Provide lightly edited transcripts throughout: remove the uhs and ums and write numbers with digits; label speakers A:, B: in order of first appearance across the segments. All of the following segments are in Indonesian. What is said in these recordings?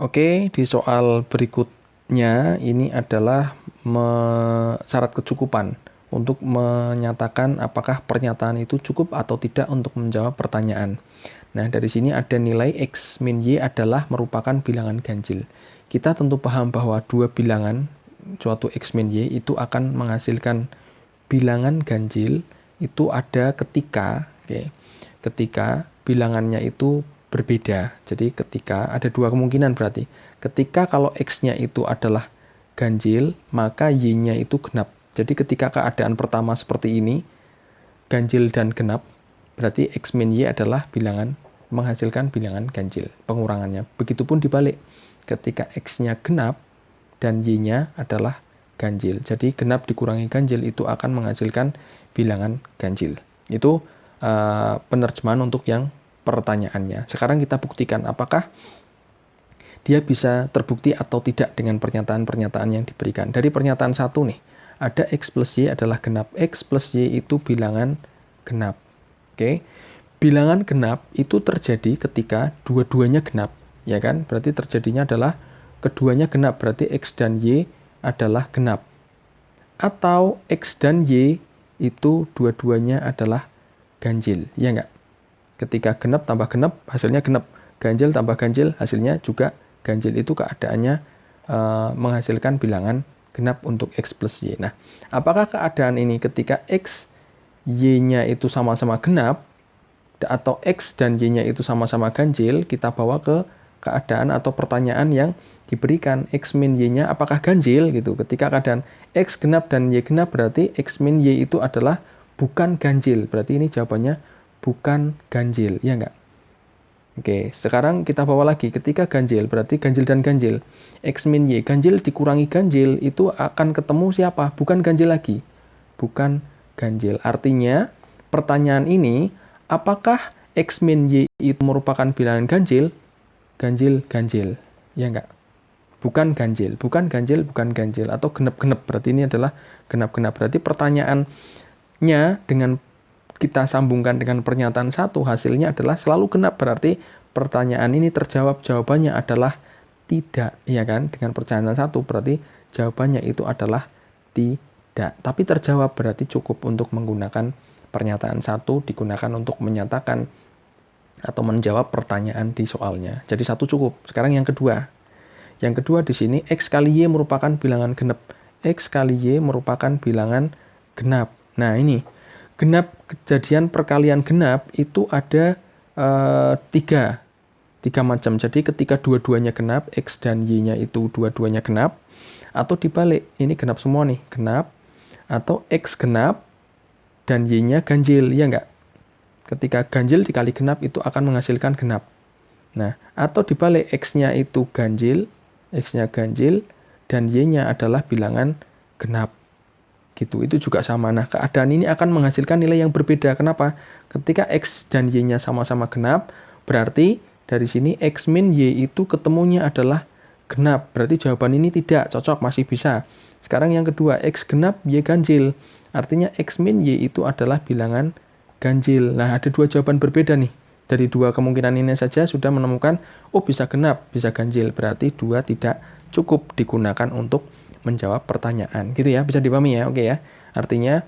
A: Oke, di soal berikutnya ini adalah syarat kecukupan untuk menyatakan apakah pernyataan itu cukup atau tidak untuk menjawab pertanyaan. Nah, dari sini ada nilai X min Y adalah merupakan bilangan ganjil. Kita tentu paham bahwa dua bilangan, suatu X min Y, itu akan menghasilkan bilangan ganjil itu ada ketika bilangannya itu berbeda. Jadi ketika ada dua kemungkinan berarti. Ketika kalau X-nya itu adalah ganjil, maka Y-nya itu genap. Jadi ketika keadaan pertama seperti ini, ganjil dan genap, berarti X min Y adalah bilangan menghasilkan bilangan ganjil, pengurangannya. Begitupun dibalik. Ketika X-nya genap dan Y-nya adalah ganjil. Jadi genap dikurangi ganjil itu akan menghasilkan bilangan ganjil. Itu penerjemahan untuk yang pertanyaannya. Sekarang kita buktikan apakah dia bisa terbukti atau tidak dengan pernyataan-pernyataan yang diberikan. Dari pernyataan 1 nih, ada X plus Y adalah genap. X plus Y itu bilangan genap. Oke. Bilangan genap itu terjadi ketika dua-duanya genap, ya kan? Berarti terjadinya adalah keduanya genap, berarti X dan Y adalah genap. Atau X dan Y itu dua-duanya adalah ganjil, ya enggak? Ketika genap tambah genap, hasilnya genap. Ganjil tambah ganjil, hasilnya juga ganjil. Itu keadaannya menghasilkan bilangan genap untuk X plus Y. Nah, apakah keadaan ini ketika X, Y-nya itu sama-sama genap, atau X dan Y-nya itu sama-sama ganjil, kita bawa ke keadaan atau pertanyaan yang diberikan X min Y-nya apakah ganjil gitu. Ketika keadaan X genap dan Y genap, berarti X min Y itu adalah bukan ganjil. Berarti ini jawabannya bukan ganjil, ya enggak? Oke, sekarang kita bawa lagi. Ketika ganjil, berarti ganjil dan ganjil. X min Y, ganjil dikurangi ganjil, itu akan ketemu siapa? Bukan ganjil lagi. Bukan ganjil. Artinya, pertanyaan ini, apakah X min Y itu merupakan bilangan ganjil? Ganjil, ganjil. Ya enggak? Bukan ganjil. Bukan ganjil, bukan ganjil. Atau genep-genep. Berarti ini adalah genap-genap. Berarti pertanyaannya dengan kita sambungkan dengan pernyataan 1, hasilnya adalah selalu genap. Berarti pertanyaan ini terjawab, jawabannya adalah tidak, ya kan? Dengan pernyataan 1 berarti jawabannya itu adalah tidak. Tapi terjawab berarti cukup untuk menggunakan pernyataan 1 digunakan untuk menyatakan atau menjawab pertanyaan di soalnya. Jadi 1 cukup. Sekarang yang kedua. Yang kedua di sini X kali Y merupakan bilangan genap. X kali Y merupakan bilangan genap. Nah, ini genap, kejadian perkalian genap itu ada tiga macam. Jadi ketika dua-duanya genap, X dan Y-nya itu dua-duanya genap, atau dibalik, ini genap semua nih, genap, atau X genap dan Y-nya ganjil, ya enggak? Ketika ganjil dikali genap itu akan menghasilkan genap. Nah, atau dibalik, X-nya itu ganjil, X-nya ganjil, dan Y-nya adalah bilangan genap. Gitu, itu juga sama. Nah, keadaan ini akan menghasilkan nilai yang berbeda. Kenapa? Ketika X dan Y-nya sama-sama genap, berarti dari sini X min Y itu ketemunya adalah genap. Berarti jawaban ini tidak cocok, masih bisa. Sekarang yang kedua, X genap, Y ganjil. Artinya X min Y itu adalah bilangan ganjil. Nah, ada dua jawaban berbeda nih. Dari dua kemungkinan ini saja sudah menemukan, oh bisa genap, bisa ganjil. Berarti dua tidak cukup digunakan untuk menjawab pertanyaan. Gitu ya, bisa dipahami ya, oke ya. Artinya,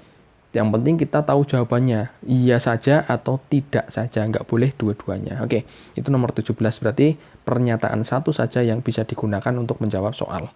A: yang penting kita tahu jawabannya. Iya saja atau tidak saja, nggak boleh dua-duanya. Oke, itu nomor 17. Berarti pernyataan 1 saja yang bisa digunakan untuk menjawab soal.